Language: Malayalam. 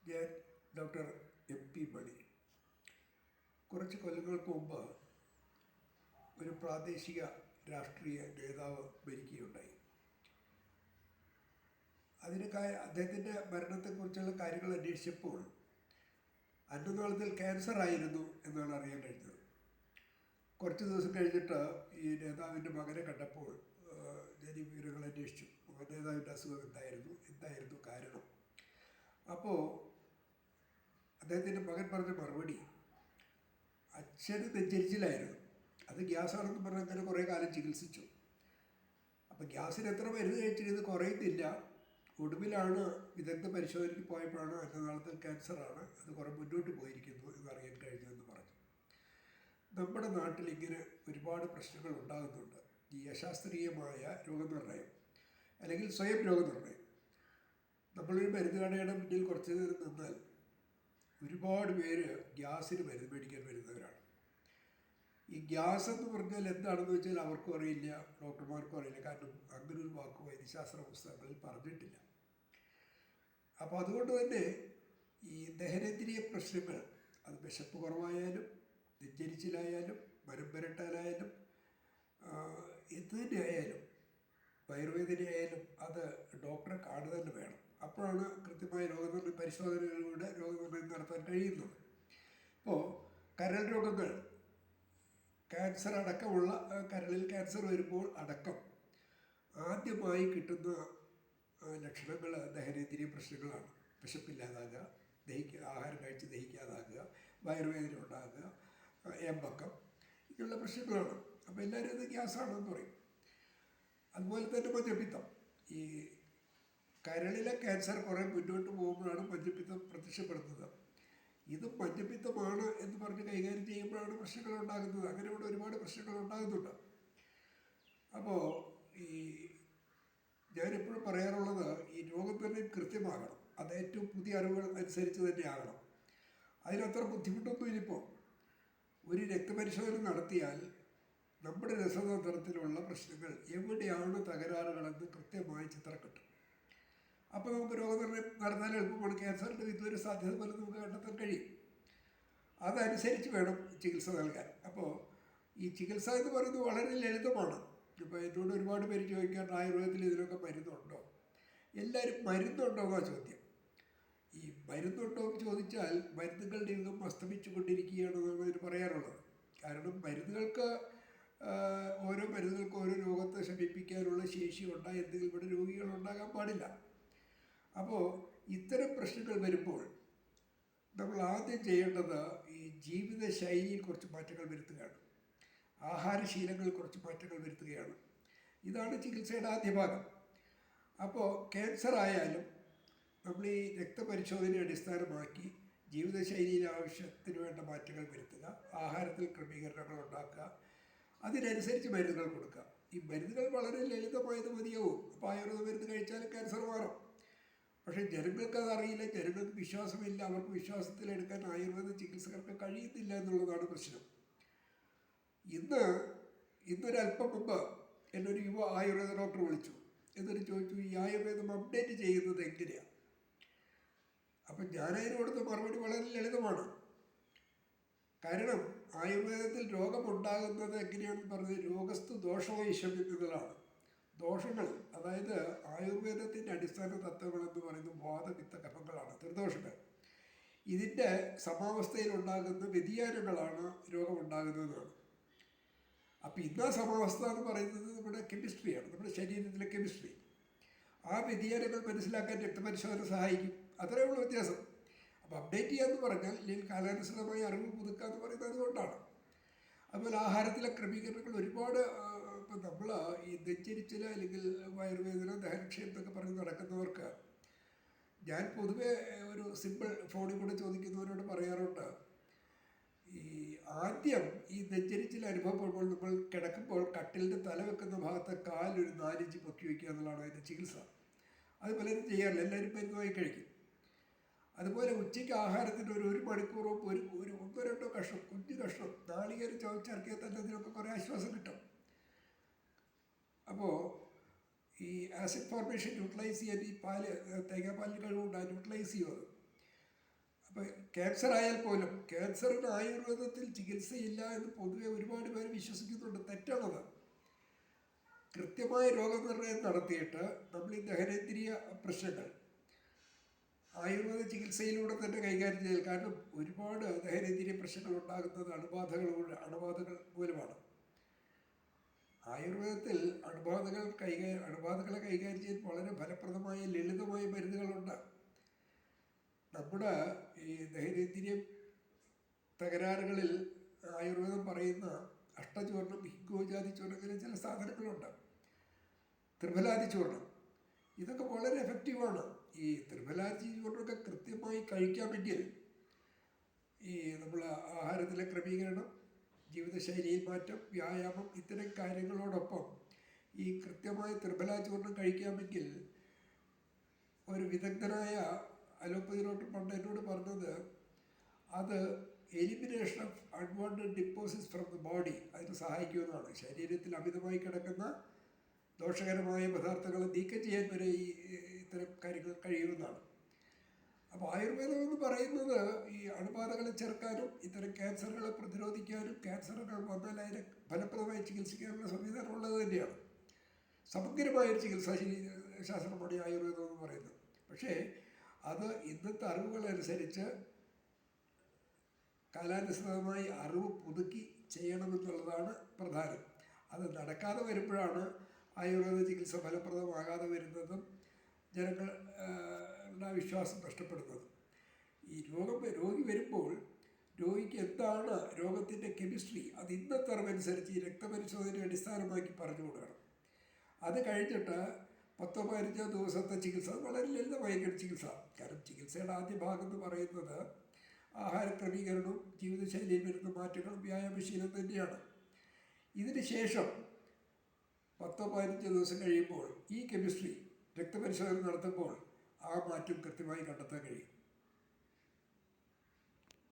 ഞാൻ ഡോക്ടർ MP മണി. കുറച്ച് കൊല്ലങ്ങൾക്ക് മുമ്പ് ഒരു പ്രാദേശിക രാഷ്ട്രീയ നേതാവ് മരിക്കുകയുണ്ടായി. അദ്ദേഹത്തിൻ്റെ മരണത്തെക്കുറിച്ചുള്ള കാര്യങ്ങൾ അന്വേഷിച്ചപ്പോൾ അന്നനാളത്തിൽ ക്യാൻസർ ആയിരുന്നു എന്നാണ് അറിയാൻ കഴിഞ്ഞത്. കുറച്ച് ദിവസം കഴിഞ്ഞിട്ട് ഈ നേതാവിൻ്റെ മകനെ കണ്ടപ്പോൾ ഞാൻ ഈ വിവരങ്ങൾ അന്വേഷിച്ചു. നേതാവിൻ്റെ അസുഖം എന്തായിരുന്നു കാരണം. അപ്പോൾ അദ്ദേഹത്തിൻ്റെ മകൻ പറഞ്ഞ മറുപടി, അച്ഛന് നെഞ്ചരിച്ചിലായിരുന്നു, അത് ഗ്യാസാണെന്ന് പറഞ്ഞാൽ അങ്ങനെ കുറേ കാലം ചികിത്സിച്ചു. അപ്പോൾ ഗ്യാസിന് എത്ര മരുന്ന് കഴിച്ചിരുന്നത് കുറയുന്നില്ല. ഒടുവിലാണ് വിദഗ്ധ പരിശോധനയ്ക്ക് പോയപ്പോഴാണ് അന്നനാളത്തിൽ ക്യാൻസറാണ്, അത് കുറേ മുന്നോട്ട് പോയിരിക്കുന്നു എന്നറിയാൻ കഴിഞ്ഞതെന്ന് പറഞ്ഞു. നമ്മുടെ നാട്ടിൽ ഇങ്ങനെ ഒരുപാട് പ്രശ്നങ്ങൾ ഉണ്ടാകുന്നുണ്ട്. ഈ അശാസ്ത്രീയമായ രോഗനിർണയം അല്ലെങ്കിൽ സ്വയം രോഗനിർണയം. നമ്മളൊരു മരുന്ന് കടയുടെ മുന്നിൽ കുറച്ച് നേരം നിന്നാൽ ഒരുപാട് പേര് ഗ്യാസിന് മരുന്ന് മേടിക്കാൻ വരുന്നവരാണ്. ഈ ഗ്യാസ് എന്ന് പറഞ്ഞാൽ എന്താണെന്ന് വെച്ചാൽ അവർക്കും അറിയില്ല, ഡോക്ടർമാർക്കും അറിയില്ല. കാരണം അങ്ങനെ ഒരു വാക്ക് വൈദ്യശാസ്ത്ര പുസ്തകങ്ങളിൽ പറഞ്ഞിട്ടില്ല. അപ്പോൾ അതുകൊണ്ട് തന്നെ ഈ ദഹനേന്ദ്രിയ പ്രശ്നങ്ങൾ, അത് വിശപ്പ് കുറവായാലും നെഞ്ചരിച്ചിലായാലും മനം പുരട്ടാലായാലും എന്ത് തന്നെ ആയാലും വയറുവേദനയായാലും അത് ഡോക്ടറെ കാണുക തന്നെ വേണം. അപ്പോഴാണ് കൃത്യമായ പരിശോധനകളിലൂടെ രോഗനിർണയം നടത്താൻ കഴിയുന്നത്. ഇപ്പോൾ കരൾ രോഗങ്ങൾ, ക്യാൻസർ അടക്കമുള്ള കരളിൽ ക്യാൻസർ വരുമ്പോൾ അടക്കം ആദ്യമായി കിട്ടുന്ന ലക്ഷണങ്ങൾ ദഹനേന്ദ്രിയ പ്രശ്നങ്ങളാണ്. വിശപ്പില്ലാതാകുക, ആഹാരം കഴിച്ച് ദഹിക്കാതാകുക, വയറുവേദന ഉണ്ടാകുക, ഏമ്പക്കം, ഇങ്ങനെയുള്ള പ്രശ്നങ്ങളാണ്. അപ്പോൾ എല്ലാവരും ഇത് ഗ്യാസാണെന്ന് പറയും. അതുപോലെ തന്നെ മഞ്ഞപ്പിത്തം. ഈ കരളിലെ ക്യാൻസർ കുറേ മുന്നോട്ട് പോകുമ്പോഴാണ് മഞ്ഞപ്പിത്തം പ്രത്യക്ഷപ്പെടുന്നത്. ഇത് മഞ്ഞപ്പിത്തമാണ് എന്ന് പറഞ്ഞ് കൈകാര്യം ചെയ്യുമ്പോഴാണ് പ്രശ്നങ്ങൾ ഉണ്ടാകുന്നത്. അങ്ങനെ ഇവിടെ ഒരുപാട് പ്രശ്നങ്ങൾ ഉണ്ടാകുന്നുണ്ട്. അപ്പോൾ ഈ ഞാനെപ്പോഴും പറയാറുള്ളത്, ഈ രോഗനിർണയം കൃത്യമാകണം. അത് ഏറ്റവും പുതിയ അറിവുകൾ അനുസരിച്ച് തന്നെ ആകണം. അതിനത്ര ബുദ്ധിമുട്ടൊന്നും ഇനിയിപ്പോൾ ഒരു രക്തപരിശോധന നടത്തിയാൽ നമ്മുടെ രസതന്ത്രത്തിലുള്ള പ്രശ്നങ്ങൾ എവിടെയാണ് തകരാറുകളെന്ന് കൃത്യമായി ചിത്രം കിട്ടും. അപ്പോൾ നമുക്ക് രോഗനിർണയം നടത്താൻ എളുപ്പമാണ്. ക്യാൻസറിൻ്റെ ഇതുവരെ സാധ്യത പോലെ നമുക്ക് കണ്ടെത്താൻ കഴിയും. അതനുസരിച്ച് വേണം ചികിത്സ നൽകാൻ. അപ്പോൾ ഈ ചികിത്സ എന്ന് പറയുന്നത് വളരെ ലളിതമാണ്. ഇപ്പോൾ എന്നോട് ഒരുപാട് പേര് ചോദിക്കാറുണ്ട്, ആയുർവേദത്തിൽ ഇതിനൊക്കെ മരുന്നുണ്ടോ? എല്ലാവരും മരുന്നുണ്ടോ എന്നാണ് ചോദ്യം. ഈ മരുന്നുണ്ടോ എന്ന് ചോദിച്ചാൽ മരുന്നുകളുടെ യുഗം അസ്തമിച്ചു കൊണ്ടിരിക്കുകയാണെന്നാണ് ഇതിന് പറയാറുള്ളത്. കാരണം ഓരോ മരുന്നുകൾക്ക് ഓരോ രോഗത്തെ ശമിപ്പിക്കാനുള്ള ശേഷി എന്തെങ്കിലും ഇവിടെ രോഗികൾ ഉണ്ടാകാൻ പാടില്ല. അപ്പോൾ ഇത്തരം പ്രശ്നങ്ങൾ വരുമ്പോൾ നമ്മൾ ആദ്യം ചെയ്യേണ്ടത് ഈ ജീവിതശൈലിയിൽ കുറച്ച് മാറ്റങ്ങൾ വരുത്തുകയാണ്. ആഹാരശീലങ്ങളിൽ കുറച്ച് മാറ്റങ്ങൾ വരുത്തുകയാണ്. ഇതാണ് ചികിത്സയുടെ ആദ്യ ഭാഗം. അപ്പോൾ ക്യാൻസർ ആയാലും നമ്മൾ ഈ രക്തപരിശോധനയെ അടിസ്ഥാനമാക്കി ജീവിതശൈലിയിൽ ആവശ്യത്തിന് വേണ്ട മാറ്റങ്ങൾ വരുത്തുക, ആഹാരത്തിൽ ക്രമീകരണങ്ങൾ ഉണ്ടാക്കുക, അതിനനുസരിച്ച് മരുന്നുകൾ കൊടുക്കുക. ഈ മരുന്നുകൾ വളരെ ലളിതമായത് മതിയാവും. അപ്പോൾ ആയുർവേദ മരുന്ന് കഴിച്ചാലും ക്യാൻസർ മാറും. പക്ഷേ ജനങ്ങൾക്കത് അറിയില്ല, ജനങ്ങൾക്ക് വിശ്വാസമില്ല. അവർക്ക് വിശ്വാസത്തിലെടുക്കാൻ ആയുർവേദ ചികിത്സകർക്ക് കഴിയുന്നില്ല എന്നുള്ളതാണ് പ്രശ്നം. ഇന്നൊരല്പം മുമ്പ് എന്നൊരു യുവ ആയുർവേദ ഡോക്ടർ വിളിച്ചു. എന്നിട്ട് ചോദിച്ചു, ഈ ആയുർവേദം അപ്ഡേറ്റ് ചെയ്യുന്നത് എങ്ങനെയാണ്? അപ്പം ഞാനതിന് കൊടുത്ത മറുപടി വളരെ ലളിതമാണ്. കാരണം ആയുർവേദത്തിൽ രോഗമുണ്ടാകുന്നത് എങ്ങനെയാണെന്ന് പറഞ്ഞത് രോഗസ്തു ദോഷവൈശ്യം എന്നതാണ്. ദോഷങ്ങൾ, അതായത് ആയുർവേദത്തിൻ്റെ അടിസ്ഥാന തത്വങ്ങളെന്ന് പറയുന്നത് വാതപിത്ത കഫങ്ങളാണ്, ത്രിദോഷങ്ങൾ. ഇതിൻ്റെ സമാവസ്ഥയിൽ ഉണ്ടാകുന്ന വ്യതിയാനങ്ങളാണ് രോഗമുണ്ടാകുന്നതെന്നാണ്. അപ്പോൾ ഇന്നാ സമാവസ്ഥ എന്ന് പറയുന്നത് നമ്മുടെ കെമിസ്ട്രിയാണ്, നമ്മുടെ ശരീരത്തിലെ കെമിസ്ട്രി. ആ വ്യതിയാനങ്ങൾ മനസ്സിലാക്കാൻ രക്തപരിശോധന സഹായിക്കും. അത്രയേ ഉള്ളൂ വ്യത്യാസം. അപ്പോൾ അപ്ഡേറ്റ് ചെയ്യാന്ന് പറഞ്ഞാൽ അല്ലെങ്കിൽ കാലാനുസൃതമായി അറിവ് പുതുക്കുക എന്ന് പറയുന്നത് അതുകൊണ്ടാണ്. അതുപോലെ ആഹാരത്തിലെ ക്രമീകരണങ്ങൾ ഒരുപാട്. ഇപ്പം നമ്മൾ ഈ നെഞ്ചരിച്ചിൽ അല്ലെങ്കിൽ വയറുവേദന, ദഹനക്ഷയം എന്നൊക്കെ പറഞ്ഞ് നടക്കുന്നവർക്ക് ഞാൻ പൊതുവെ ഒരു സിമ്പിൾ ഫോണിൽ കൂടെ ചോദിക്കുന്നവരോട് പറയാറുണ്ട്, ഈ ആദ്യം ഈ നെഞ്ചരിച്ചിൽ അനുഭവപ്പെടുമ്പോൾ നമ്മൾ കിടക്കുമ്പോൾ കട്ടിലിൻ്റെ തല വെക്കുന്ന ഭാഗത്തെ കാലൊരു 4 ഇഞ്ച് പൊക്കി വയ്ക്കുക എന്നുള്ളതാണ് അതിൻ്റെ ചികിത്സ. അത് പലരും ചെയ്യാറില്ല, എല്ലാവരും മരുന്നുമായി കഴിക്കും. അതുപോലെ ഉച്ചയ്ക്ക് ആഹാരത്തിന് ഒരു മണിക്കൂറോ ഒരു 1-2 കഷ്ണം, കുഞ്ഞു കഷ്ണം നാളികേരം ചവച്ചിറക്കിയാൽ തന്നെ അതിനൊക്കെ കുറേ ആശ്വാസം കിട്ടും. അപ്പോൾ ഈ ആസിഡ് ഫോർമേഷൻ ന്യൂട്രലൈസ് ചെയ്യാൻ ഈ തേങ്ങാപ്പാലിന് കഴിവുണ്ട്, ന്യൂട്രലൈസ് ചെയ്യുന്നത്. അപ്പോൾ ക്യാൻസർ ആയാൽ പോലും ക്യാൻസറിന് ആയുർവേദത്തിൽ ചികിത്സയില്ല എന്ന് പൊതുവെ ഒരുപാട് പേര് വിശ്വസിക്കുന്നുണ്ട്. തെറ്റാണത്. കൃത്യമായ രോഗനിർണയം നടത്തിയിട്ട് നമ്മൾ ഈ ദഹനേന്ദ്രിയ പ്രശ്നങ്ങൾ ആയുർവേദ ചികിത്സയിലൂടെ തന്നെ കൈകാര്യം ചെയ്യൽ. കാരണം ഒരുപാട് ദഹനേന്ദ്രിയ പ്രശ്നങ്ങൾ ഉണ്ടാകുന്നത് അണുബാധകൾ മൂലമാണ്. ആയുർവേദത്തിൽ അണുബാധകളെ കൈകാര്യം ചെയ്യാൻ വളരെ ഫലപ്രദമായ ലളിതമായ മരുന്നുകളുണ്ട്. നമ്മുടെ ഈ ദഹനേന്ദ്രിയ തകരാറുകളിൽ ആയുർവേദം പറയുന്ന അഷ്ടചൂർണം, ഹിങ്കോജാതി ചൂർണം, ഇങ്ങനെ ചില സാധനങ്ങളുണ്ട്. ത്രിഫലാദി ചൂർണം, ഇതൊക്കെ വളരെ എഫക്റ്റീവാണ്. ഈ ത്രിഫലാദി ചൂർണ്ണമൊക്കെ കൃത്യമായി കഴിക്കാമെങ്കിൽ ഈ നമ്മൾ ആഹാരത്തിലെ ക്രമീകരണം, ജീവിതശൈലിയിൽ മാറ്റം, വ്യായാമം, ഇത്തരം കാര്യങ്ങളോടൊപ്പം ഈ കൃത്യമായ ത്രിഫലാ ചൂർണം കഴിക്കാമെങ്കിൽ ഒരു വിദഗ്ധനായ അലോപ്പതി ഡോക്ടർ പണ്ട് എന്നോട് പറഞ്ഞത് അത് elimination of unwanted deposits from the body അതിന് സഹായിക്കുമെന്നാണ്. ശരീരത്തിൽ അമിതമായി കിടക്കുന്ന ദോഷകരമായ പദാർത്ഥങ്ങളെ നീക്കം ചെയ്യാൻ വരെ ഈ ഇത്തരം കാര്യങ്ങൾ കഴിയുമെന്നാണ്. അപ്പോൾ ആയുർവേദം എന്ന് പറയുന്നത് ഈ അണുബാധകളെ ചെറുക്കാനും ഇത്തരം ക്യാൻസറുകളെ പ്രതിരോധിക്കാനും ക്യാൻസറുകൾ വന്നാൽ അതിനെ ഫലപ്രദമായി ചികിത്സിക്കാനുള്ള സംവിധാനം ഉള്ളത് തന്നെയാണ്. സമഗ്രമായൊരു ചികിത്സാ ശാസ്ത്രമാണ് ഈ ആയുർവേദം എന്ന് പറയുന്നത്. പക്ഷേ അത് ഇന്നത്തെ അറിവുകളനുസരിച്ച് കാലാനുസൃതമായി അറിവ് പുതുക്കി ചെയ്യണമെന്നുള്ളതാണ് പ്രധാനം. അത് നടക്കാതെ വരുമ്പോഴാണ് ആയുർവേദ ചികിത്സ ഫലപ്രദമാകാതെ വരുന്നതും ജനങ്ങളുടെ വിശ്വാസം നഷ്ടപ്പെടുന്നതും. ഈ രോഗി വരുമ്പോൾ രോഗിക്ക് എന്താണ് രോഗത്തിൻ്റെ കെമിസ്ട്രി അത് ഇന്നത്തെ അറിവനുസരിച്ച് ഈ രക്തപരിശോധനയെ അടിസ്ഥാനമാക്കി പറഞ്ഞു കൊടുക്കണം. അത് കഴിഞ്ഞിട്ട് 10-15 ദിവസത്തെ ചികിത്സ വളരെ ലളിതമായിരിക്കണം ചികിത്സ. കാരണം ചികിത്സയുടെ ആദ്യ ഭാഗം എന്ന് പറയുന്നത് ആഹാര ക്രമീകരണവും ജീവിതശൈലിയിൽ വരുന്ന മാറ്റങ്ങളും വ്യായാമശീലം തന്നെയാണ്. ഇതിന് ശേഷം 10-15 ദിവസം കഴിയുമ്പോൾ ഈ കെമിസ്ട്രി രക്തപരിശോധന നടത്തുമ്പോൾ ആ മാറ്റം കൃത്യമായി കണ്ടെത്താൻ കഴിയും.